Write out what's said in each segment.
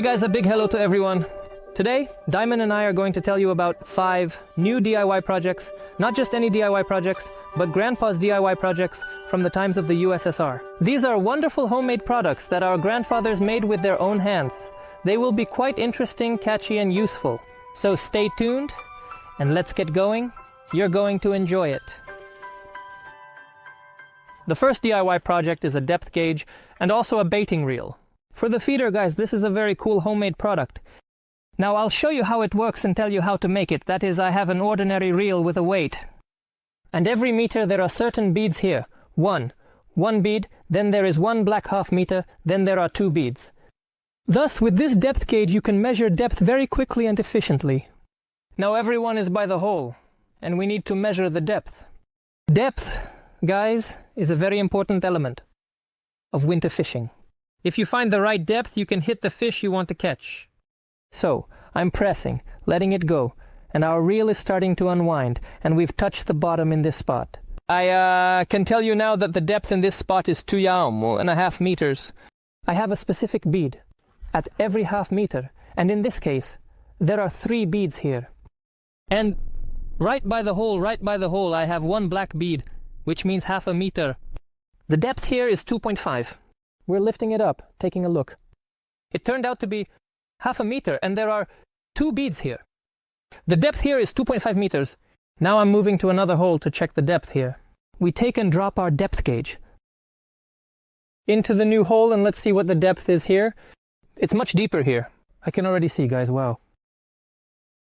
Hey guys, a big hello to everyone. Today, Diamond and I are going to tell you about 5 new DIY projects, not just any DIY projects, but Grandpa's DIY projects from the times of the USSR. These are wonderful homemade products that our grandfathers made with their own hands. They will be quite interesting, catchy, and useful. So stay tuned, and let's get going. You're going to enjoy it. The first DIY project is a depth gauge and also a baiting reel. For the feeder, guys, this is a very cool homemade product. Now I'll show you how it works and tell you how to make it. That is, I have an ordinary reel with a weight. And every meter there are certain beads here. One bead, then there is 1 black half meter, then there are 2 beads. Thus, with this depth gauge you can measure depth very quickly and efficiently. Now everyone is by the hole, and we need to measure the depth. Depth, guys, is a very important element of winter fishing. If you find the right depth, you can hit the fish you want to catch. So, I'm pressing, letting it go, and our reel is starting to unwind, and we've touched the bottom in this spot. I can tell you now that the depth in this spot is 2.5 meters. I have a specific bead at every half meter, and in this case, there are 3 beads here. And right by the hole, I have 1 black bead, which means half a meter. The depth here is 2.5. We're lifting it up, taking a look. It turned out to be half a meter, and there are 2 beads here. The depth here is 2.5 meters. Now I'm moving to another hole to check the depth here. We take and drop our depth gauge into the new hole, and let's see what the depth is here. It's much deeper here. I can already see, guys, wow.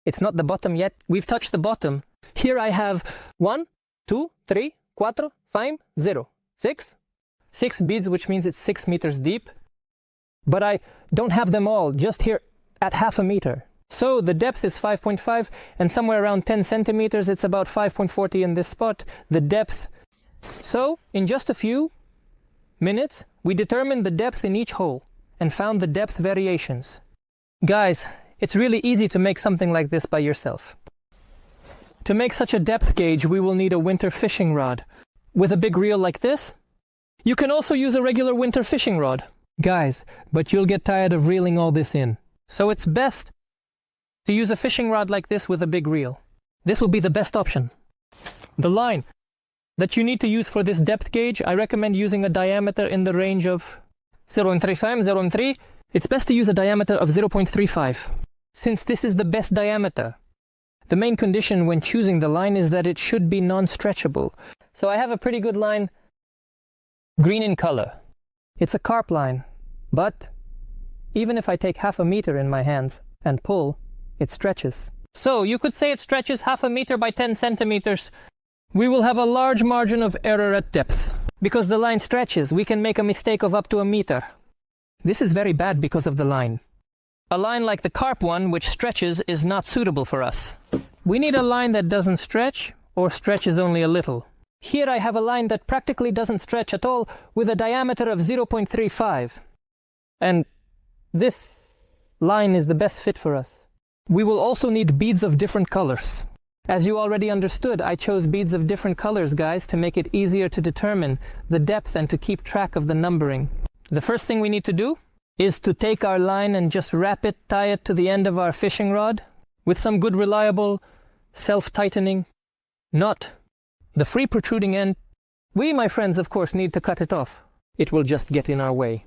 It's not the bottom yet. We've touched the bottom. Here I have 1, 2, 3, 4, 5, 0, 6 beads, which means it's 6 meters deep. But I don't have them all, just here at half a meter. So the depth is 5.5, and somewhere around 10 centimeters, it's about 5.40 in this spot, the depth. So, in just a few minutes, we determined the depth in each hole and found the depth variations. Guys, it's really easy to make something like this by yourself. To make such a depth gauge, we will need a winter fishing rod. With a big reel like this, you can also use a regular winter fishing rod. Guys, but you'll get tired of reeling all this in. So it's best to use a fishing rod like this with a big reel. This will be the best option. The line that you need to use for this depth gauge, I recommend using a diameter in the range of 0.35, 0.3. It's best to use a diameter of 0.35, since this is the best diameter. The main condition when choosing the line is that it should be non-stretchable. So I have a pretty good line, green in color. It's a carp line, but even if I take half a meter in my hands and pull, it stretches. So you could say it stretches half a meter by 10 centimeters. We will have a large margin of error at depth. Because the line stretches, we can make a mistake of up to a meter. This is very bad because of the line. A line like the carp one, which stretches, is not suitable for us. We need a line that doesn't stretch, or stretches only a little. Here I have a line that practically doesn't stretch at all, with a diameter of 0.35. And this line is the best fit for us. We will also need beads of different colors. As you already understood, I chose beads of different colors, guys, to make it easier to determine the depth and to keep track of the numbering. The first thing we need to do is to take our line and just wrap it, tie it to the end of our fishing rod with some good reliable self-tightening knot. The free protruding end, we, my friends, of course, need to cut it off. It will just get in our way.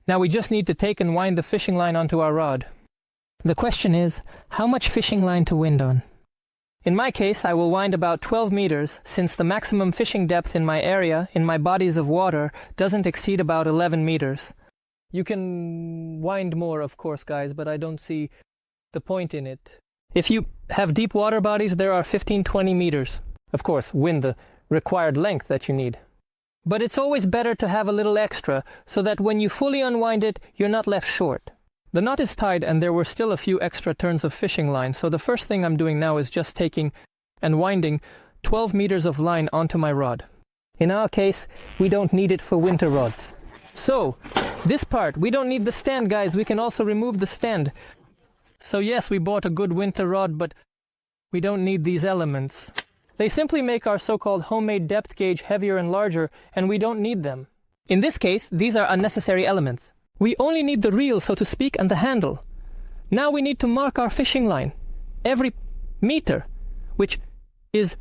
Now we just need to take and wind the fishing line onto our rod. The question is, how much fishing line to wind on? In my case, I will wind about 12 meters, since the maximum fishing depth in my area, in my bodies of water, doesn't exceed about 11 meters. You can wind more, of course, guys, but I don't see the point in it. If you have deep water bodies, there are 15-20 meters. Of course, wind the required length that you need. But it's always better to have a little extra, so that when you fully unwind it, you're not left short. The knot is tied, and there were still a few extra turns of fishing line, so the first thing I'm doing now is just taking and winding 12 meters of line onto my rod. In our case, we don't need it for winter rods. So, this part, we don't need the stand, guys. We can also remove the stand. So yes, we bought a good winter rod, but we don't need these elements. They simply make our so-called homemade depth gauge heavier and larger, and we don't need them. In this case, these are unnecessary elements. We only need the reel, so to speak, and the handle. Now we need to mark our fishing line every meter, which is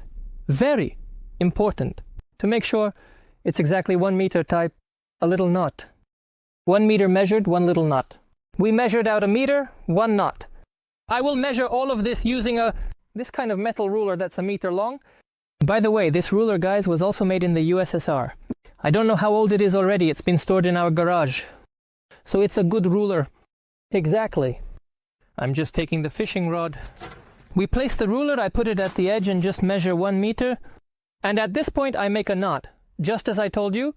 very important to make sure it's exactly 1 meter. Type a little knot. 1 meter measured, 1 little knot. We measured out a meter, 1 knot. I will measure all of this using this kind of metal ruler that's a meter long. By the way, this ruler, guys, was also made in the USSR. I don't know how old it is already. It's been stored in our garage. So it's a good ruler. Exactly. I'm just taking the fishing rod. We place the ruler, I put it at the edge and just measure 1 meter. And at this point I make a knot, just as I told you,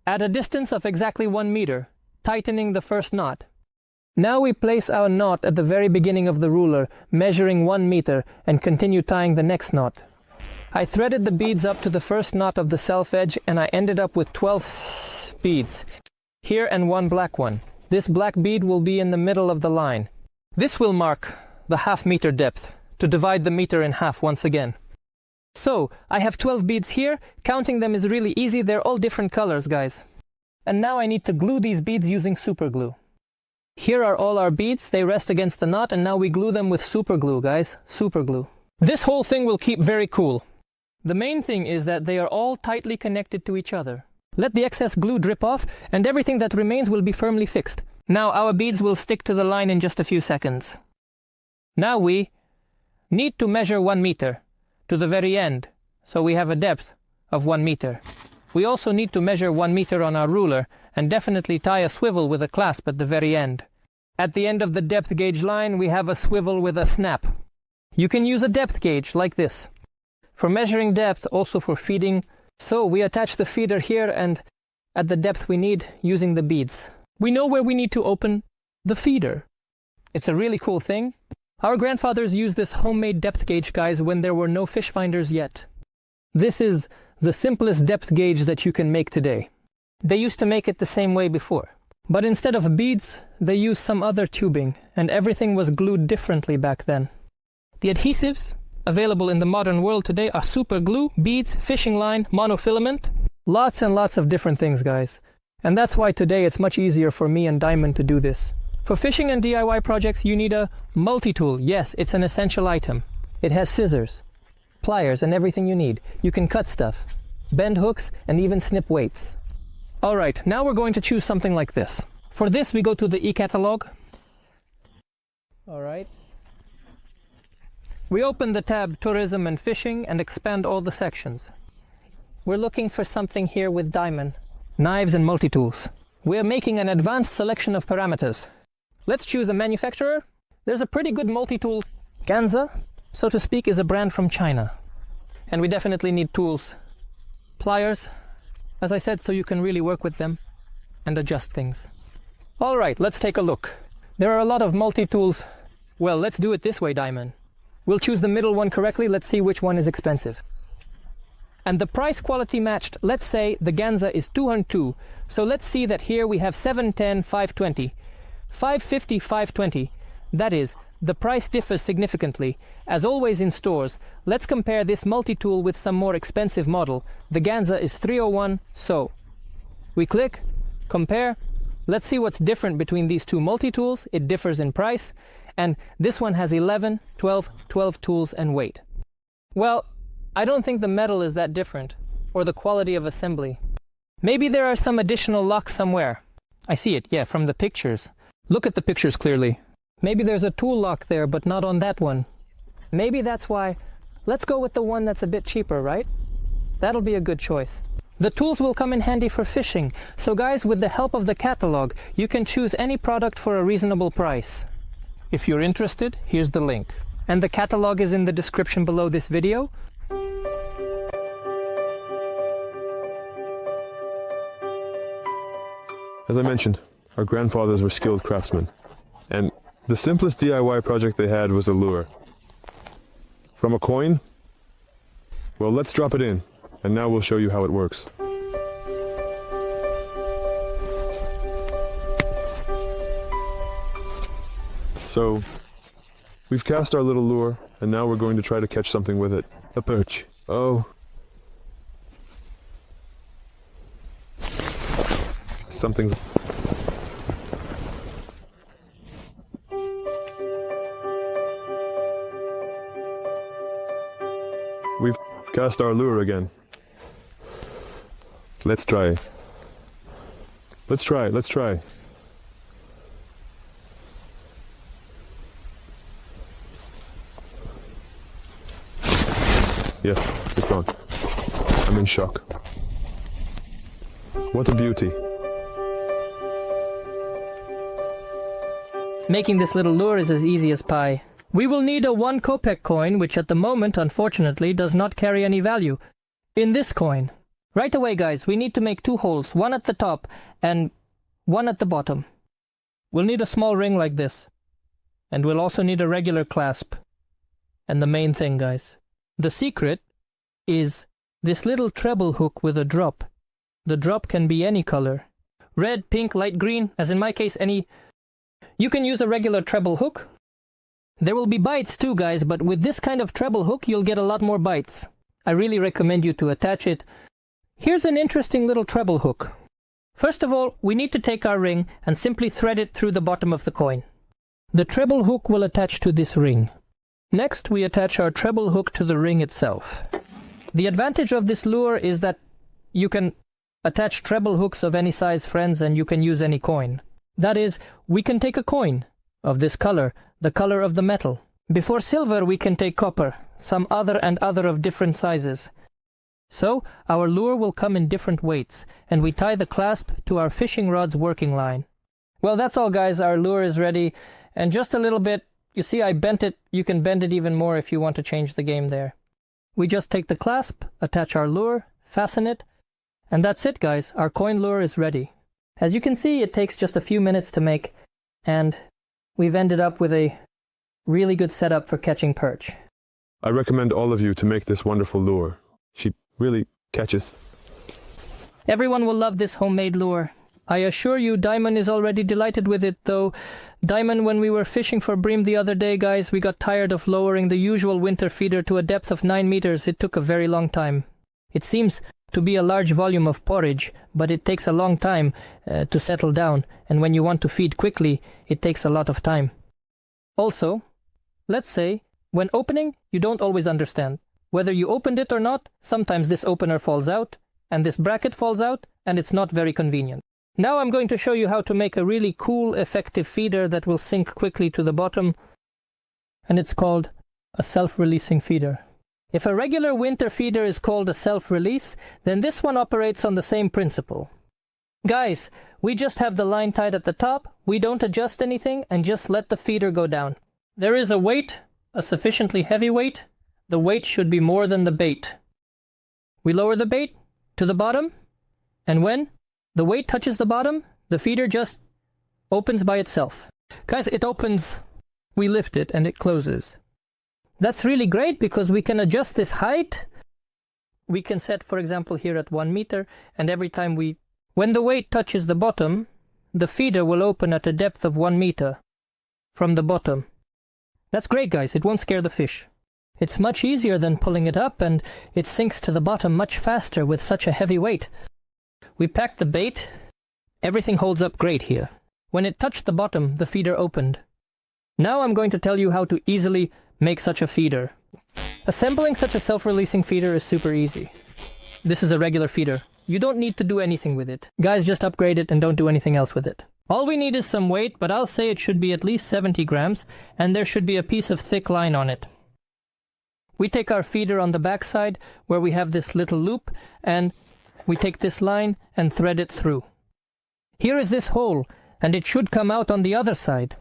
at a distance of exactly 1 meter, tightening the first knot. Now we place our knot at the very beginning of the ruler, measuring 1 meter, and continue tying the next knot. I threaded the beads up to the first knot of the self edge, and I ended up with 12 beads. Here and 1 black one. This black bead will be in the middle of the line. This will mark the half-meter depth, to divide the meter in half once again. So, I have 12 beads here. Counting them is really easy. They're all different colors, guys. And now I need to glue these beads using super glue. Here are all our beads. They rest against the knot, and now we glue them with super glue, guys. Super glue. This whole thing will keep very cool. The main thing is that they are all tightly connected to each other. Let the excess glue drip off, and everything that remains will be firmly fixed. Now our beads will stick to the line in just a few seconds. Now we need to measure 1 meter to the very end, so we have a depth of 1 meter. We also need to measure 1 meter on our ruler, and definitely tie a swivel with a clasp at the very end. At the end of the depth gauge line, we have a swivel with a snap. You can use a depth gauge like this, for measuring depth, also for feeding. So we attach the feeder here and at the depth we need using the beads. We know where we need to open the feeder. It's a really cool thing. Our grandfathers used this homemade depth gauge, guys, when there were no fish finders yet. This is the simplest depth gauge that you can make today. They used to make it the same way before. But instead of beads, they used some other tubing, and everything was glued differently back then. The adhesives available in the modern world today are super glue, beads, fishing line, monofilament. Lots and lots of different things, guys. And that's why today it's much easier for me and Diamond to do this. For fishing and DIY projects, you need a multi-tool. Yes, it's an essential item. It has scissors, pliers, and everything you need. You can cut stuff, bend hooks, and even snip weights. Alright, now we're going to choose something like this. For this, we go to the e-catalog. Alright. We open the tab Tourism and Fishing and expand all the sections. We're looking for something here with Diamond. Knives and multi-tools. We're making an advanced selection of parameters. Let's choose a manufacturer. There's a pretty good multi-tool. Ganza, so to speak, is a brand from China. And we definitely need tools. Pliers, as I said, so you can really work with them and adjust things. Alright, let's take a look. There are a lot of multi-tools. Well, let's do it this way, Diamond. We'll choose the middle one correctly. Let's see which one is expensive. And the price quality matched. Let's say the Ganza is 202. So let's see that here we have 710, 520. 550, 520. That is, the price differs significantly. As always in stores, let's compare this multi-tool with some more expensive model. The Ganza is 301, so. We click, compare. Let's see what's different between these two multi-tools. It differs in price. And this one has 11, 12 tools and weight. Well, I don't think the metal is that different, or the quality of assembly. Maybe there are some additional locks somewhere. I see it, yeah, from the pictures. Look at the pictures clearly. Maybe there's a tool lock there, but not on that one. Maybe that's why. Let's go with the one that's a bit cheaper, right? That'll be a good choice. The tools will come in handy for fishing. So guys, with the help of the catalog, you can choose any product for a reasonable price. If you're interested, here's the link. And the catalog is in the description below this video. As I mentioned, our grandfathers were skilled craftsmen, and the simplest DIY project they had was a lure. From a coin? Well, let's drop it in, and now we'll show you how it works. So, we've cast our little lure, and now we're going to try to catch something with it. A perch. Oh. Something's... we've cast our lure again. Let's try. Let's try. Yes, it's on. I'm in shock. What a beauty. Making this little lure is as easy as pie. We will need a 1 kopeck coin, which at the moment, unfortunately, does not carry any value. In this coin. Right away, guys, we need to make 2 holes, one at the top and one at the bottom. We'll need a small ring like this. And we'll also need a regular clasp. And the main thing, guys. The secret is this little treble hook with a drop. The drop can be any color. Red, pink, light green, as in my case, any... You can use a regular treble hook. There will be bites too, guys, but with this kind of treble hook, you'll get a lot more bites. I really recommend you to attach it. Here's an interesting little treble hook. First of all, we need to take our ring and simply thread it through the bottom of the coin. The treble hook will attach to this ring. Next, we attach our treble hook to the ring itself. The advantage of this lure is that you can attach treble hooks of any size, friends, and you can use any coin. That is, we can take a coin of this color, the color of the metal. Before silver, we can take copper, some other of different sizes. So, our lure will come in different weights, and we tie the clasp to our fishing rod's working line. Well, that's all, guys. Our lure is ready, and just a little bit, you see I bent it. You can bend it even more if you want to change the game there. We just take the clasp, attach our lure, fasten it, and that's it, guys. Our coin lure is ready. As you can see, it takes just a few minutes to make, and we've ended up with a really good setup for catching perch. I recommend all of you to make this wonderful lure. She really catches. Everyone will love this homemade lure. I assure you, Diamond is already delighted with it, though. Diamond, when we were fishing for bream the other day, guys, we got tired of lowering the usual winter feeder to a depth of 9 meters. It took a very long time. It seems to be a large volume of porridge, but it takes a long time to settle down, and when you want to feed quickly, it takes a lot of time. Also, let's say, when opening, you don't always understand. Whether you opened it or not, sometimes this opener falls out, and this bracket falls out, and it's not very convenient. Now I'm going to show you how to make a really cool, effective feeder that will sink quickly to the bottom, and it's called a self-releasing feeder. If a regular winter feeder is called a self-release, then this one operates on the same principle. Guys, we just have the line tied at the top, we don't adjust anything, and just let the feeder go down. There is a weight, a sufficiently heavy weight. The weight should be more than the bait. We lower the bait to the bottom, and when the weight touches the bottom, the feeder just opens by itself. Guys, it opens, we lift it, and it closes. That's really great because we can adjust this height. We can set, for example, here at 1 meter, and every time when the weight touches the bottom, the feeder will open at a depth of 1 meter from the bottom. That's great, guys. It won't scare the fish. It's much easier than pulling it up, and it sinks to the bottom much faster with such a heavy weight. We packed the bait. Everything holds up great here. When it touched the bottom, the feeder opened. Now I'm going to tell you how to easily make such a feeder. Assembling such a self-releasing feeder is super easy. This is a regular feeder. You don't need to do anything with it. Guys, just upgrade it and don't do anything else with it. All we need is some weight, but I'll say it should be at least 70 grams, and there should be a piece of thick line on it. We take our feeder on the back side, where we have this little loop, and we take this line and thread it through. Here is this hole, and it should come out on the other side.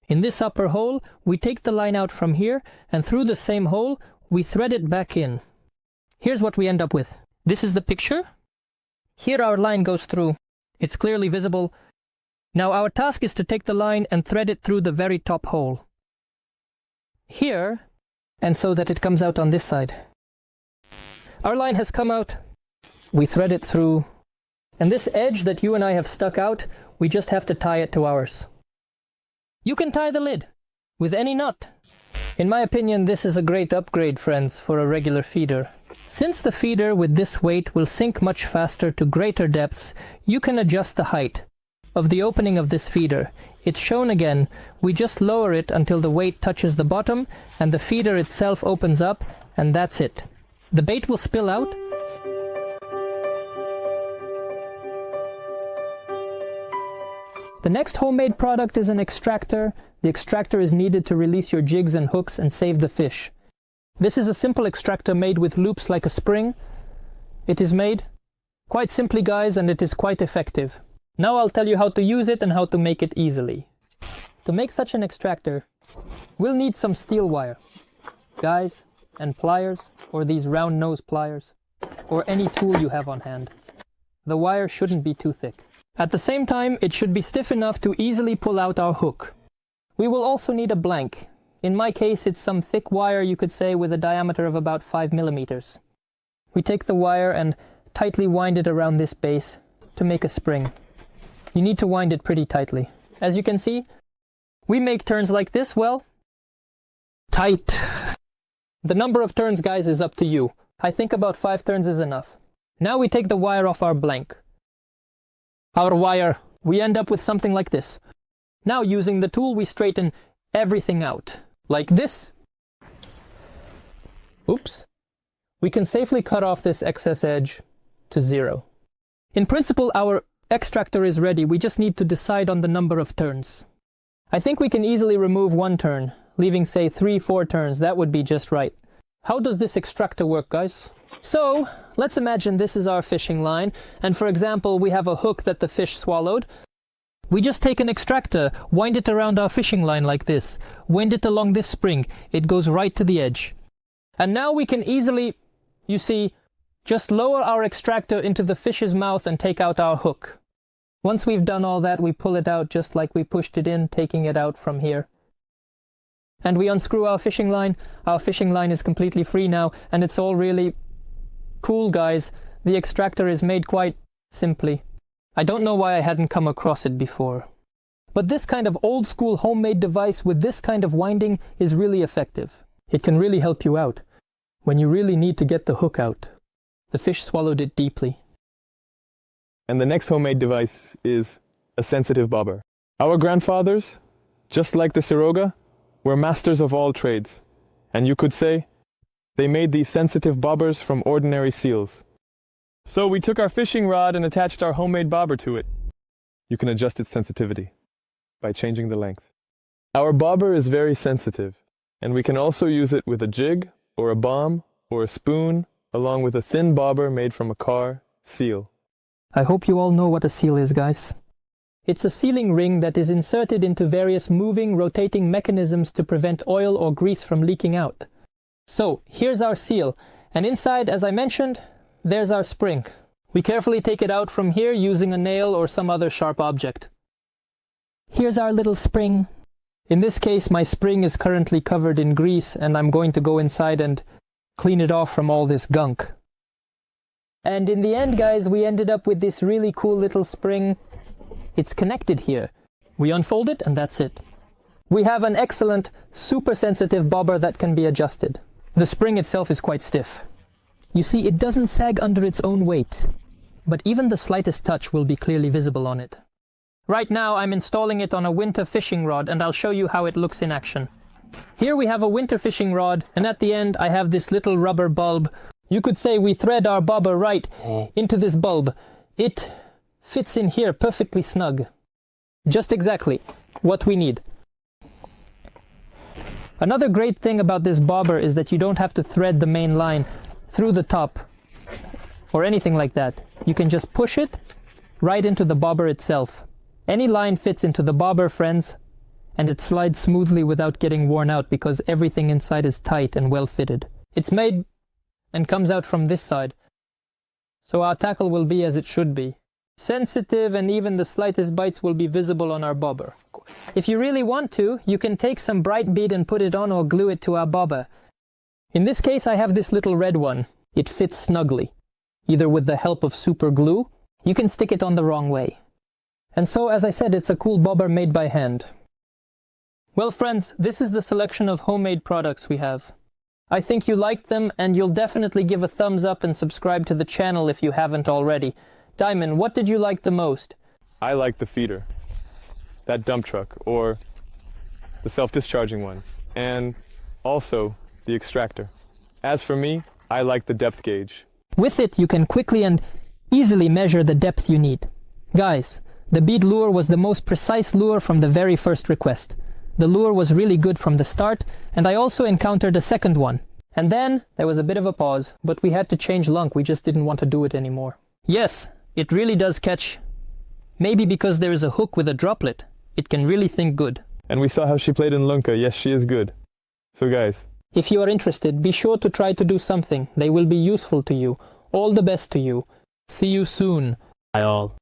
In this upper hole, we take the line out from here, and through the same hole, we thread it back in. Here's what we end up with. This is the picture. Here our line goes through. It's clearly visible. Now our task is to take the line and thread it through the very top hole. Here, and so that it comes out on this side. Our line has come out. We thread it through. And this edge that you and I have stuck out, we just have to tie it to ours. You can tie the lid with any knot. In my opinion, this is a great upgrade, friends, for a regular feeder. Since the feeder with this weight will sink much faster to greater depths, you can adjust the height of the opening of this feeder. It's shown again. We just lower it until the weight touches the bottom and the feeder itself opens up, and that's it. The bait will spill out. The next homemade product is an extractor. The extractor is needed to release your jigs and hooks and save the fish. This is a simple extractor made with loops like a spring. It is made quite simply, guys, and it is quite effective. Now I'll tell you how to use it and how to make it easily. To make such an extractor, we'll need some steel wire, guys, and pliers, or these round nose pliers, or any tool you have on hand. The wire shouldn't be too thick. At the same time, it should be stiff enough to easily pull out our hook. We will also need a blank. In my case, it's some thick wire, you could say, with a diameter of about 5 millimeters. We take the wire and tightly wind it around this base to make a spring. You need to wind it pretty tightly. As you can see, we make turns like this, well, tight. The number of turns, guys, is up to you. I think about 5 turns is enough. Now we take the wire off our blank. Our wire, we end up with something like this. Now using the tool, we straighten everything out. Like this. Oops. We can safely cut off this excess edge to 0. In principle, our extractor is ready. We just need to decide on the number of turns. I think we can easily remove 1 turn, leaving, say, 3-4 turns. That would be just right. How does this extractor work, guys? So, let's imagine this is our fishing line, and for example, we have a hook that the fish swallowed. We just take an extractor, wind it around our fishing line like this, wind it along this spring. It goes right to the edge. And now we can easily, you see, just lower our extractor into the fish's mouth and take out our hook. Once we've done all that, we pull it out just like we pushed it in, taking it out from here. And we unscrew our fishing line. Our fishing line is completely free now, and it's all really cool, guys. The extractor is made quite simply. I don't know why I hadn't come across it before. But this kind of old school homemade device with this kind of winding is really effective. It can really help you out when you really need to get the hook out. The fish swallowed it deeply. And the next homemade device is a sensitive bobber. Our grandfathers, just like the Siroga, were masters of all trades, and you could say they made these sensitive bobbers from ordinary seals. So we took our fishing rod and attached our homemade bobber to it. You can adjust its sensitivity by changing the length. Our bobber is very sensitive, and we can also use it with a jig, or a bomb, or a spoon, along with a thin bobber made from a car seal. I hope you all know what a seal is, guys. It's a sealing ring that is inserted into various moving, rotating mechanisms to prevent oil or grease from leaking out. So, here's our seal, and inside, as I mentioned, there's our spring. We carefully take it out from here using a nail or some other sharp object. Here's our little spring. In this case, my spring is currently covered in grease, and I'm going to go inside and clean it off from all this gunk. And in the end, guys, we ended up with this really cool little spring. It's connected here. We unfold it, and that's it. We have an excellent, super sensitive bobber that can be adjusted. The spring itself is quite stiff. You see, it doesn't sag under its own weight, but even the slightest touch will be clearly visible on it. Right now, I'm installing it on a winter fishing rod, and I'll show you how it looks in action. Here we have a winter fishing rod, and at the end I have this little rubber bulb. You could say we thread our bobber right into this bulb. It fits in here perfectly snug. Just exactly what we need. Another great thing about this bobber is that you don't have to thread the main line through the top or anything like that. You can just push it right into the bobber itself. Any line fits into the bobber, friends, and it slides smoothly without getting worn out because everything inside is tight and well fitted. It's made and comes out from this side, so our tackle will be as it should be. Sensitive, and even the slightest bites will be visible on our bobber. If you really want to, you can take some bright bead and put it on or glue it to our bobber. In this case, I have this little red one. It fits snugly. Either with the help of super glue, you can stick it on the wrong way. And so, as I said, it's a cool bobber made by hand. Well, friends, this is the selection of homemade products we have. I think you liked them, and you'll definitely give a thumbs up and subscribe to the channel if you haven't already. Diamond, what did you like the most? I like the feeder, that dump truck, or the self-discharging one, and also the extractor. As for me, I like the depth gauge. With it, you can quickly and easily measure the depth you need. Guys, the bead lure was the most precise lure from the very first request. The lure was really good from the start, and I also encountered a second one. And then there was a bit of a pause, but we had to change lunk. We just didn't want to do it anymore. Yes, it really does catch. Maybe because there is a hook with a droplet, it can really think good. And we saw how she played in Lunka. Yes, she is good. So guys, if you are interested, be sure to try to do something. They will be useful to you. All the best to you. See you soon. Bye all.